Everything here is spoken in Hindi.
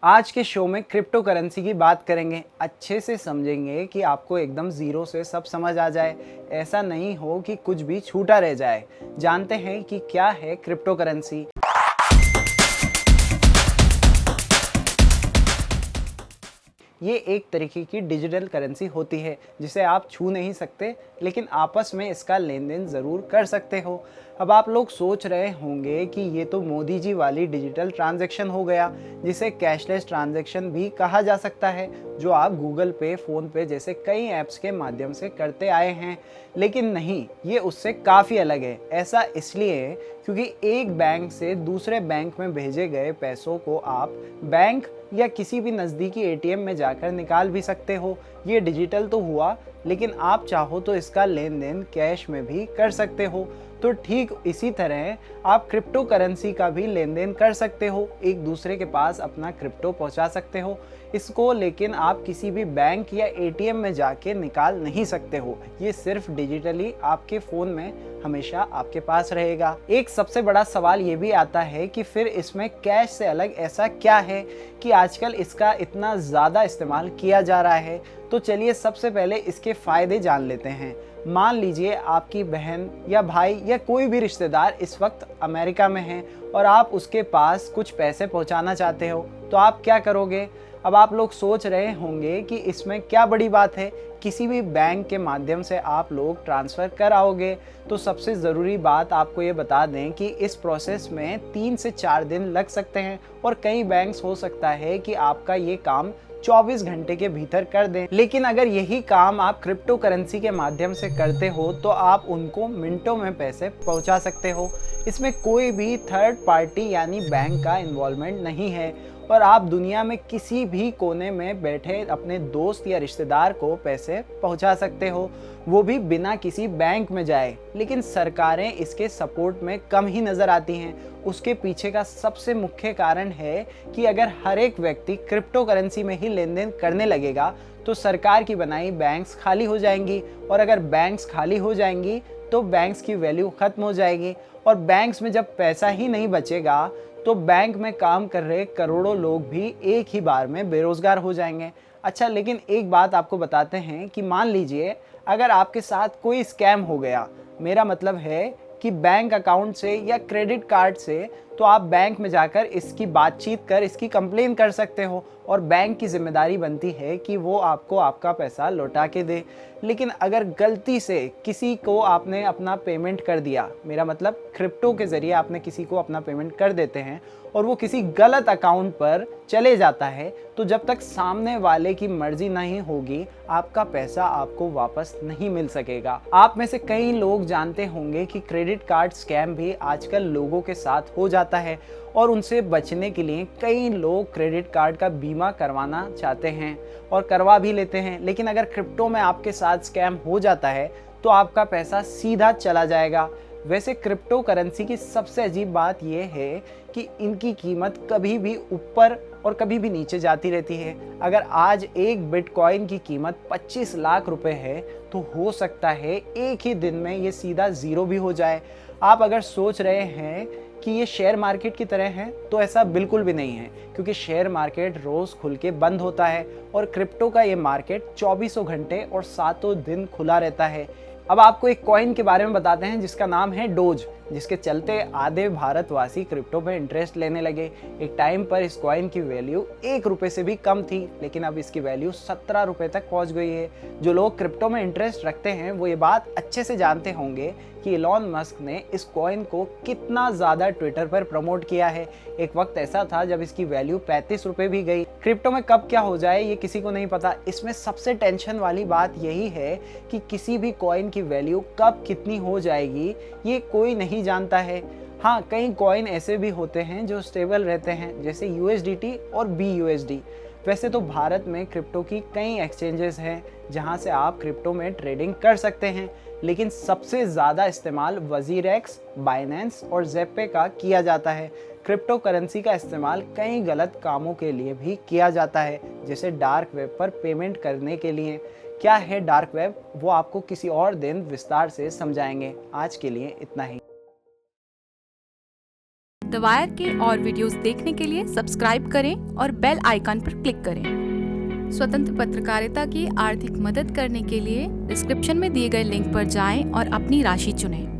आज के शो में क्रिप्टो करेंसी की बात करेंगे, अच्छे से समझेंगे कि आपको एकदम ज़ीरो से सब समझ आ जाए। ऐसा नहीं हो कि कुछ भी छूटा रह जाए। जानते हैं कि क्या है क्रिप्टो करेंसी। ये एक तरीके की डिजिटल करेंसी होती है जिसे आप छू नहीं सकते, लेकिन आपस में इसका लेन देन ज़रूर कर सकते हो। अब आप लोग सोच रहे होंगे कि ये तो मोदी जी वाली डिजिटल ट्रांजैक्शन हो गया, जिसे कैशलेस ट्रांजैक्शन भी कहा जा सकता है, जो आप गूगल पे, फ़ोन पे जैसे कई ऐप्स के माध्यम से करते आए हैं। लेकिन नहीं, ये उससे काफ़ी अलग है। ऐसा इसलिए क्योंकि एक बैंक से दूसरे बैंक में भेजे गए पैसों को आप बैंक या किसी भी नज़दीकी एटीएम में जाकर निकाल भी सकते हो। ये डिजिटल तो हुआ, लेकिन आप चाहो तो इसका लेन देन कैश में भी कर सकते हो। तो ठीक इसी तरह आप क्रिप्टो करेंसी का भी लेन देन कर सकते हो, एक दूसरे के पास अपना क्रिप्टो पहुंचा सकते हो इसको, लेकिन आप किसी भी बैंक या एटीएम में जाके निकाल नहीं सकते हो। ये सिर्फ डिजिटली आपके फ़ोन में हमेशा आपके पास रहेगा। एक सबसे बड़ा सवाल ये भी आता है कि फिर इसमें कैश से अलग ऐसा क्या है कि आजकल इसका इतना ज़्यादा इस्तेमाल किया जा रहा है। तो चलिए सबसे पहले इसके फ़ायदे जान लेते हैं। मान लीजिए आपकी बहन या भाई या कोई भी रिश्तेदार इस वक्त अमेरिका में है और आप उसके पास कुछ पैसे पहुंचाना चाहते हो, तो आप क्या करोगे? अब आप लोग सोच रहे होंगे कि इसमें क्या बड़ी बात है, किसी भी बैंक के माध्यम से आप लोग ट्रांसफ़र कराओगे। तो सबसे ज़रूरी बात आपको ये बता दें कि इस प्रोसेस में 3 से 4 दिन लग सकते हैं और कई बैंक्स हो सकता है कि आपका ये काम 24 घंटे के भीतर कर दें। लेकिन अगर यही काम आप क्रिप्टो करेंसी के माध्यम से करते हो तो आप उनको मिनटों में पैसे पहुंचा सकते हो। इसमें कोई भी थर्ड पार्टी यानी बैंक का इन्वॉल्वमेंट नहीं है और आप दुनिया में किसी भी कोने में बैठे अपने दोस्त या रिश्तेदार को पैसे पहुंचा सकते हो, वो भी बिना किसी बैंक में जाए। लेकिन सरकारें इसके सपोर्ट में कम ही नज़र आती हैं। उसके पीछे का सबसे मुख्य कारण है कि अगर हर एक व्यक्ति क्रिप्टो करेंसी में ही लेन देन करने लगेगा तो सरकार की बनाई बैंक्स खाली हो जाएंगी, और अगर बैंक्स खाली हो जाएंगी तो बैंक्स की वैल्यू ख़त्म हो जाएगी, और बैंक्स में जब पैसा ही नहीं बचेगा तो बैंक में काम कर रहे करोड़ों लोग भी एक ही बार में बेरोजगार हो जाएंगे। अच्छा, लेकिन एक बात आपको बताते हैं कि मान लीजिए अगर आपके साथ कोई स्कैम हो गया, मेरा मतलब है कि बैंक अकाउंट से या क्रेडिट कार्ड से, तो आप बैंक में जाकर इसकी बातचीत कर इसकी कंप्लेन कर सकते हो और बैंक की जिम्मेदारी बनती है कि वो आपको आपका पैसा लौटा के दे। लेकिन अगर गलती से किसी को आपने अपना पेमेंट कर दिया, मेरा मतलब क्रिप्टो के ज़रिए आपने किसी को अपना पेमेंट कर देते हैं और वो किसी गलत अकाउंट पर चले जाता है, तो जब तक सामने वाले की मर्जी नहीं होगी आपका पैसा आपको वापस नहीं मिल सकेगा। आप में से कई लोग जानते होंगे कि क्रेडिट कार्ड स्कैम भी आजकल लोगों के साथ हो जाता है और उनसे बचने के लिए कई लोग क्रेडिट कार्ड का बीमा करवाना चाहते हैं और करवा भी लेते हैं। लेकिन अगर क्रिप्टो में आपके साथ स्कैम हो जाता है तो आपका पैसा सीधा चला जाएगा। वैसे क्रिप्टो करेंसी की सबसे अजीब बात यह है कि इनकी कीमत कभी भी ऊपर और कभी भी नीचे जाती रहती है। अगर आज एक बिटकॉइन की कीमत 25 लाख रुपए है तो हो सकता है एक ही दिन में ये सीधा ज़ीरो भी हो जाए। आप अगर सोच रहे हैं कि ये शेयर मार्केट की तरह है, तो ऐसा बिल्कुल भी नहीं है, क्योंकि शेयर मार्केट रोज़ खुल के बंद होता है और क्रिप्टो का ये मार्केट 24 घंटे और 7 दिन खुला रहता है। अब आपको एक कॉइन के बारे में बताते हैं जिसका नाम है डोज, जिसके चलते आधे भारतवासी क्रिप्टो में इंटरेस्ट लेने लगे। एक टाइम पर इस कॉइन की वैल्यू 1 रुपये से भी कम थी, लेकिन अब इसकी वैल्यू 17 रुपये तक पहुंच गई है। जो लोग क्रिप्टो में इंटरेस्ट रखते हैं वो ये बात अच्छे से जानते होंगे कि एलॉन मस्क ने इस कॉइन को कितना ज़्यादा ट्विटर पर प्रमोट किया है। एक वक्त ऐसा था जब इसकी वैल्यू 35 रुपये भी गई। क्रिप्टो में कब क्या हो जाए ये किसी को नहीं पता। इसमें सबसे टेंशन वाली बात यही है कि किसी भी कॉइन की वैल्यू कब कितनी हो जाएगी ये कोई नहीं जानता है। हाँ, कई कॉइन ऐसे भी होते हैं जो स्टेबल रहते हैं, जैसे USDT और BUSD। वैसे तो भारत में क्रिप्टो की कई एक्सचेंजेस हैं जहां से आप क्रिप्टो में ट्रेडिंग कर सकते हैं, लेकिन सबसे ज़्यादा इस्तेमाल वजीरेक्स, बाइनेंस और ज़ेपे का किया जाता है। क्रिप्टो करेंसी का इस्तेमाल कई गलत कामों के लिए भी किया जाता है, जैसे डार्क वेब पर पेमेंट करने के लिए। क्या है डार्क वेब, वो आपको किसी और दिन विस्तार से समझाएंगे। आज के लिए इतना ही। द वायर के और वीडियोस देखने के लिए सब्सक्राइब करें और बेल आइकन पर क्लिक करें। स्वतंत्र पत्रकारिता की आर्थिक मदद करने के लिए डिस्क्रिप्शन में दिए गए लिंक पर जाएं और अपनी राशि चुनें।